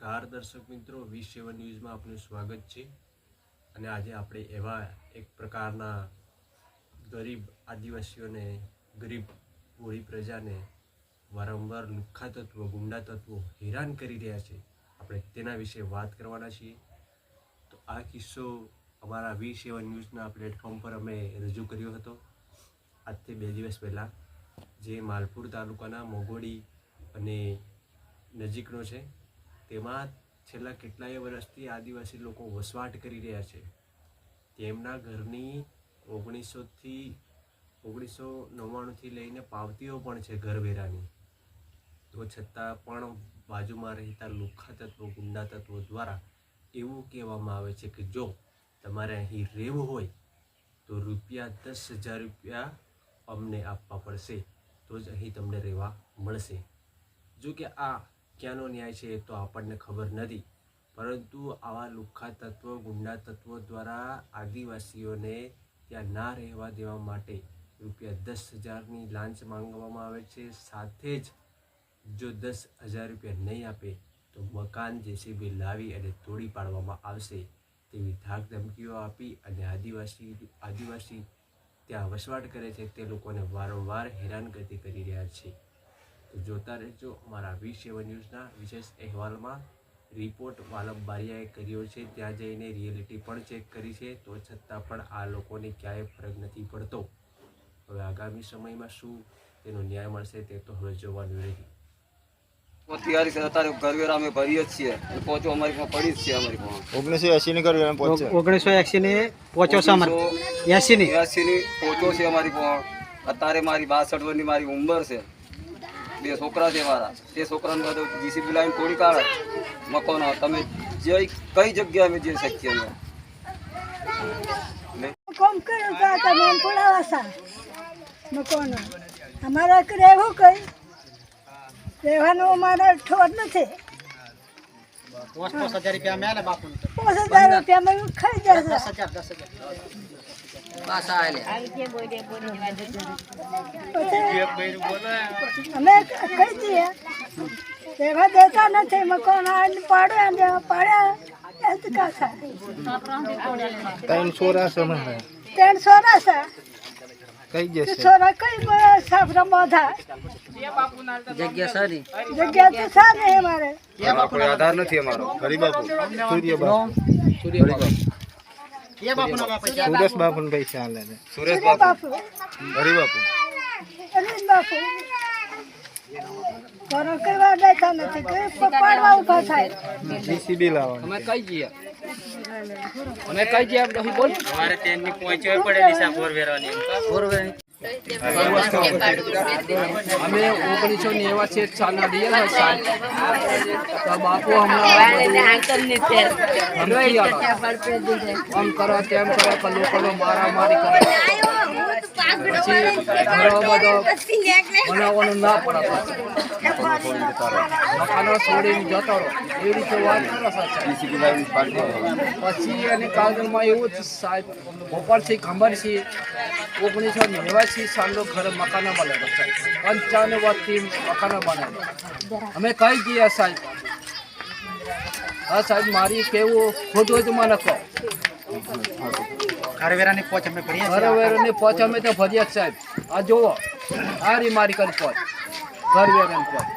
નમસ્કાર દર્શક મિત્રો, વી7 ન્યૂઝમાં આપનું સ્વાગત છે। અને આજે આપણે એવા એક પ્રકારના ગરીબ આદિવાસીઓને, ગરીબ કોળી પ્રજાને વારંવાર લુખ્ખા તત્વો, ગુંડા તત્વો હેરાન કરી રહ્યા છે, આપણે તેના વિશે વાત કરવાના છીએ। તો આ કિસ્સો અમારા વી7 ન્યૂઝના પ્લેટફોર્મ પર અમે રજૂ કર્યો હતો આજથી 2 દિવસ પહેલાં, જે માલપુર તાલુકાના મોગોડી અને નજીકનો છે। તેમાં છેલ્લા કેટલાય વર્ષથી આદિવાસી લોકો વસવાટ કરી રહ્યા છે। તેમના ઘરની 1999થી લઈને પાવતીઓ પણ છે ઘરવેરાની, તો છતાં પણ બાજુમાં રહેતા લુખ્ખા તત્વો, ગુંડા તત્વો દ્વારા એવું કહેવામાં આવે છે કે જો તમારે અહીં રહેવું હોય તો ₹10,000 અમને આપવા પડશે, તો જ અહીં તમને રહેવા મળશે। જો કે આ ક્યાંનો ન્યાય છે તો આપણને ખબર નથી, પરંતુ આવા લુખ્ખા તત્વો, ગુંડા તત્વો દ્વારા આદિવાસીઓને ત્યાં ના રહેવા દેવા માટે ₹10,000ની લાંચ માંગવામાં આવે છે। સાથે જ જો ₹10,000 નહીં આપે તો મકાન જેસીબી લાવી અને તોડી પાડવામાં આવશે તેવી ધાક ધમકીઓ આપી અને આદિવાસી ત્યાં વસવાટ કરે છે તે લોકોને વારંવાર હેરાનગતિ કરી રહ્યા છે। તો જોતા રહેજો અમારા વી7 ન્યૂઝના વિશેષ અહેવાલમાં। રિપોર્ટ વાલમ બારિયાએ કર્યો છે, ત્યાં જઈને રિયાલિટી પણ ચેક કરી છે, તો છતાં પણ આ લોકોને ક્યાંય ફરક નથી પડતો। હવે આગામી સમયમાં શું તેનો ન્યાય મળશે તે તો હવે જોવાનું રહી। તૈયારી છે અત્યારે ઘરવેરા અમે ભરીએ જ છીએ, પહોંચો અમારી પાસે પડી જ છે। અમારી પાસે 1980 ની ઘરવેરા પહોંચે, 1980 ની પહોંચો છે, અમારે 80 ની પહોંચો છે અમારી પાસે। અત્યારે મારી 62 વર્ષની મારી ઉંમર છે, 2 છોકરા છે મારા, તે છોકરાને બધું જીસીબી લાઈન તોડી કાઢે મકાનો। તમે જે કઈ જગ્યાએ અમે જઈ શકીએ અમે કોમ કર્યું તો તમે પુલાવાસા મકાનો અમારે રહેવું કઈ રહેવાનું અમારે ઠોર નથી। 5,000 અમે આલે બાપુ ₹5,000 અમે ખાઈ જશે। 10,000 પાછા આલે અમે કઈ દઈએ રહેવા દેતા નથી। મકાન પાડ્યા કાકા 300 રાસ અમે 300 રાસા કઈ જશે છોરા કઈ સાફરા બાંધા જગ્યા સારી જગ્યા તો સારી અમારે કોઈ આધાર નથી અમારો। હરી બાપુ, સૂર્ય બાપુ, કે બાપુ ના બાપુ સુરેશ બાપુ ને પૈસા આલે છે, સુરેશ બાપુ બાપુ, હરી બાપુ અરે બાપુ ઘરો કરવા દેતા નથી, કોઈ પાડવા ઉભા થાય। જીસીબી લાવવાનું અમે કઈ જઈએ આપણે બોલ અમારે તેની પહોંચવી પડે દિશા ફોરવેરાની અમે 1989 સાલના ડિયર સાહેબ તો બાપુ હમણાં કરો તેમ કરો કે લોકોનો મારામારી કરે, પછી ઘણો બધો બનાવવાનું ના પડે, મકાનો છોડીને જતો રહો એવી રીતે વાત કરો સાહેબ। પછી એને કાગળમાં એવું જ સાહેબ ભોપાલથી ખબર છે 1989 સાલનો ઘર મકાનો બનાવ્યો સાહેબ, 95 વર્ષથી મકાનો બનાવ્યો। અમે કઈ ગયા સાહેબ? હા સાહેબ, મારી કેવું ખોટું હોય તો મને કહો। ઘરવેરાની પોચ અમે ભરીએ, ઘરવેરાની પોચ અમે તો ભરીએ જ સાહેબ। આ જુઓ આ રી મારી કરી પોચ, ઘરવેરાની પોચ।